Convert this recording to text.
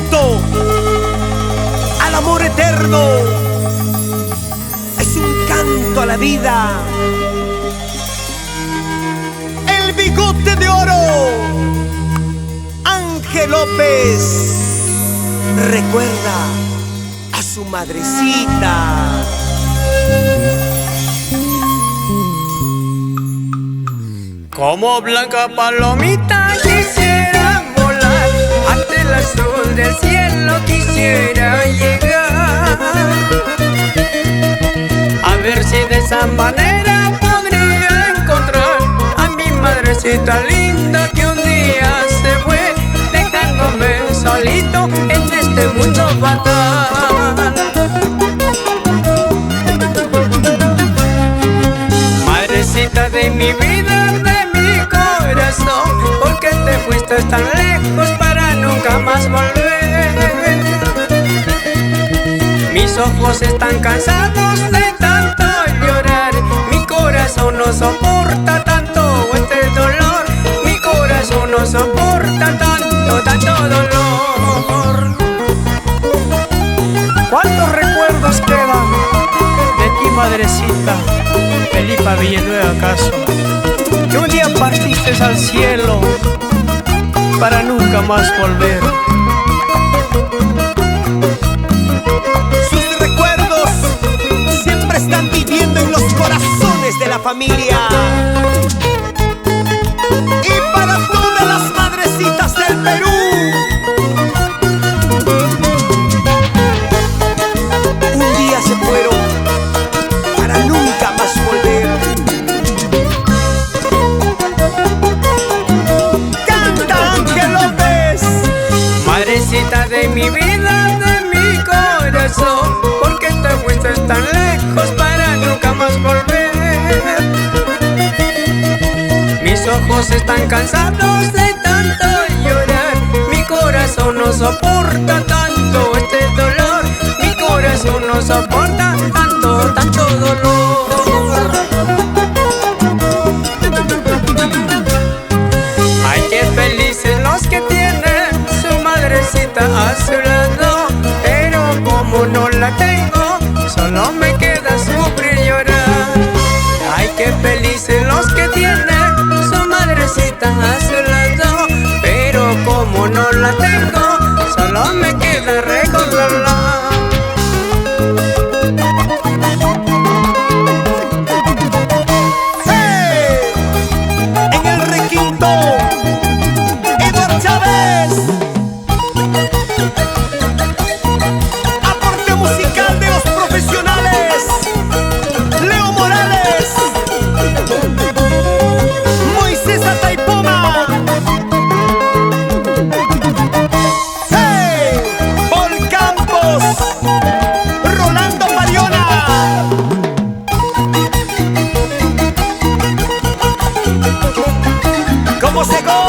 tributo al amor eterno, es un canto a la vida. El bigote de oro, Ángel López, recuerda a su madrecita. Como blanca palomita quisiera volar, ante el azul del cielo quisiera llegar, a ver si de esa manera podría encontrar a mi madrecita linda que un día se fue, dejándome solito en este mundo fatal. Madrecita de mi vida, ¿por qué te fuiste tan lejos para nunca más volver? Mis ojos están cansados de tanto llorar, mi corazón no soporta tanto este dolor, mi corazón no soporta tanto dolor. ¿Cuántos recuerdos quedan de ti, madrecita? Felipa Villanueva acaso, que un día partiste al cielo para nunca más volver. Sus recuerdos siempre están viviendo en los corazones de la familia. Y para todas las madrecitas del Perú, un día se fueron para nunca más volver. Madrecita de mi vida, de mi corazón, ¿por qué te fuiste tan lejos para nunca más volver? Mis ojos están cansados de tanto llorar, mi corazón no soporta tanto este dolor, mi corazón no soporta tanto dolor. Ay, qué felices los que tienen a su lado, pero como no la tengo, solo me queda sufrir y llorar. Ay, qué felices los que tienen su madrecita a su lado, pero como no la tengo, solo me queda recordarla. ¡Hey! En el requinto, Eduardo Chávez. Aporte musical de los profesionales, Leo Morales, Moisés Ataipoma, hey, Paul Campos, Rolando Mariona. ¿Cómo se goza?